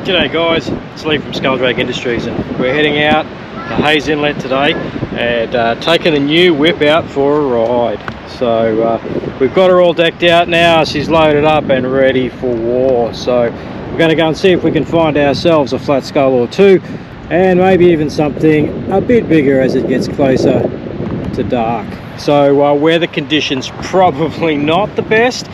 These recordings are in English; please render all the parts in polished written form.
G'day guys, it's Lee from Skulldrake Industries, and we're heading out to Hayes Inlet today and taking the new whip out for a ride. So we've got her all decked out now, she's loaded up and ready for war. So we're going to go and see if we can find ourselves a flat skull or two, and maybe even something a bit bigger as it gets closer to dark. So weather conditions probably not the best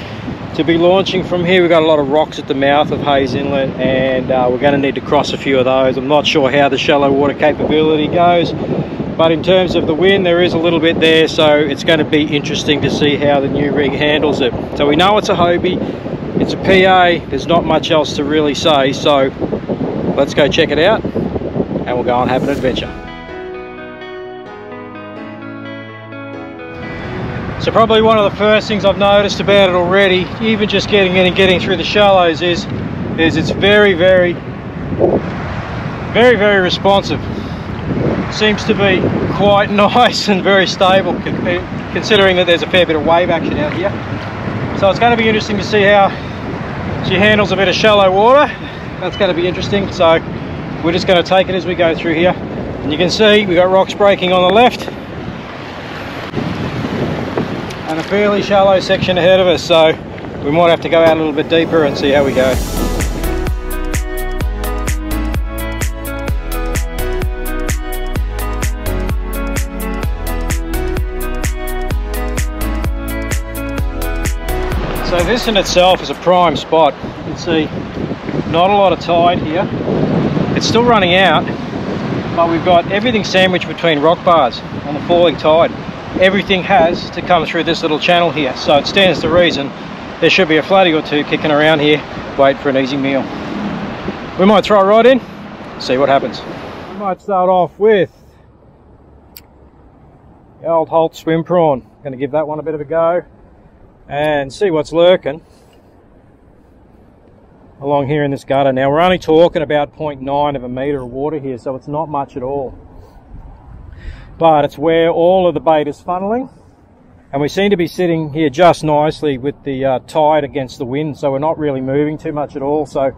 to be launching from here. We've got a lot of rocks at the mouth of Hayes Inlet, and we're going to need to cross a few of those. I'm not sure how the shallow water capability goes, but in terms of the wind there is a little bit there, so it's going to be interesting to see how the new rig handles it. So we know it's a Hobie, it's a PA, there's not much else to really say, so let's go check it out and we'll go and have an adventure. So probably one of the first things I've noticed about it already, even just getting in and getting through the shallows, is it's very responsive. Seems to be quite nice and very stable, considering that there's a fair bit of wave action out here. So it's going to be interesting to see how she handles a bit of shallow water. That's going to be interesting. So we're just going to take it as we go through here. And you can see we've got rocks breaking on the left and a fairly shallow section ahead of us, so we might have to go out a little bit deeper and see how we go. So this in itself is a prime spot. You can see not a lot of tide here. It's still running out, but we've got everything sandwiched between rock bars on the falling tide. Everything has to come through this little channel here, so it stands to reason there should be a flatty or two kicking around here, wait for an easy meal. We might throw it right in, see what happens. We might start off with the old Holt swim prawn. Going to give that one a bit of a go and see what's lurking along here in this gutter. Now we're only talking about 0.9 of a metre of water here, so it's not much at all. But it's where all of the bait is funneling, and we seem to be sitting here just nicely with the tide against the wind, so we're not really moving too much at all. So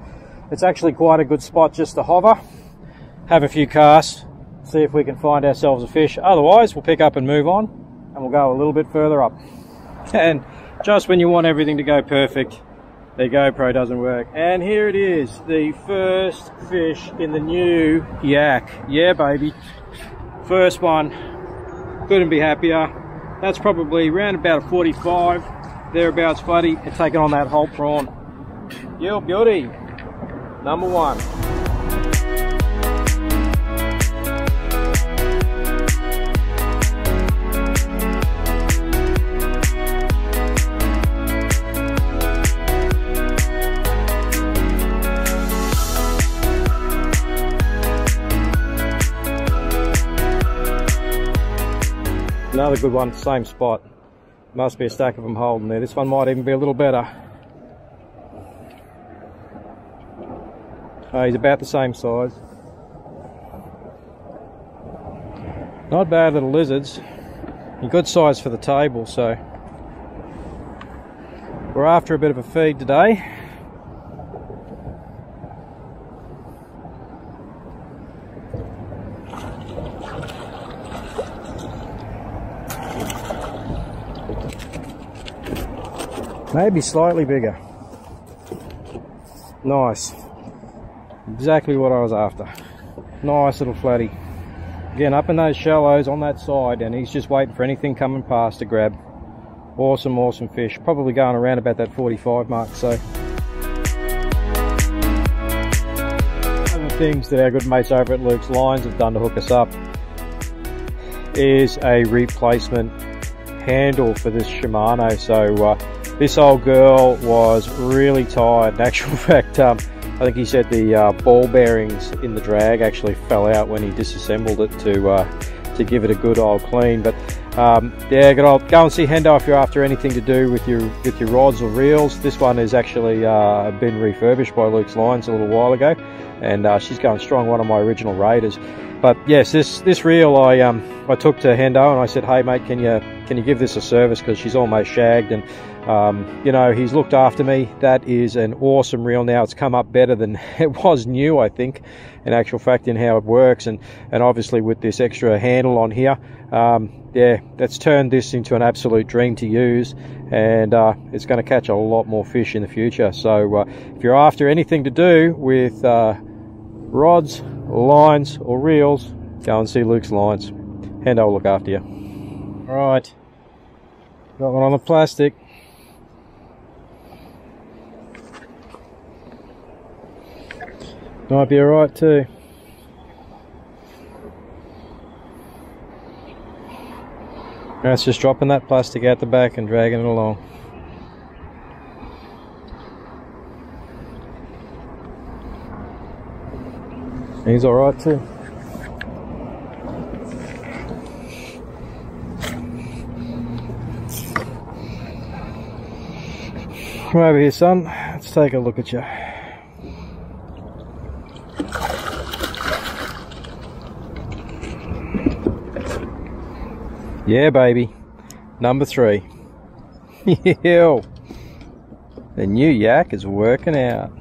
it's actually quite a good spot just to hover, have a few casts, see if we can find ourselves a fish. Otherwise we'll pick up and move on, and we'll go a little bit further up. And just when you want everything to go perfect, the GoPro doesn't work. And here it is, the first fish in the new yak. Yeah baby, first one, couldn't be happier. That's probably around about a 45 thereabouts flatty, and taking on that whole prawn. Yo beauty, number one. Another good one, same spot. Must be a stack of them holding there. This one might even be a little better. Oh, he's about the same size. Not bad little lizards. A good size for the table, so we're after a bit of a feed today. Maybe slightly bigger. Nice. Exactly what I was after. Nice little flatty. Again, up in those shallows on that side, and he's just waiting for anything coming past to grab. Awesome, awesome fish. Probably going around about that 45 mark, so. One of the things that our good mates over at Luke's Lines have done to hook us up is a replacement handle for this Shimano. So this old girl was really tired. In actual fact, I think he said the ball bearings in the drag actually fell out when he disassembled it to give it a good old clean. But yeah, go and see Hendo if you're after anything to do with your rods or reels. This one has actually been refurbished by Luke's Lines a little while ago, and she's going strong. One of my original Raiders. But yes, this reel I took to Hendo and I said, hey mate, can you give this a service, because she's almost shagged, and you know, he's looked after me. That is an awesome reel now. It's come up better than it was new, I think, in actual fact, in how it works, and obviously with this extra handle on here, yeah, that's turned this into an absolute dream to use, and it's going to catch a lot more fish in the future. So if you're after anything to do with rods, lines or reels, go and see Luke's Lines. Hendo will look after you. Right, got one on the plastic. Might be alright too. That's just dropping that plastic out the back and dragging it along. He's alright too. Come over here, son. Let's take a look at you. Yeah, baby. Number 3. The new yak is working out.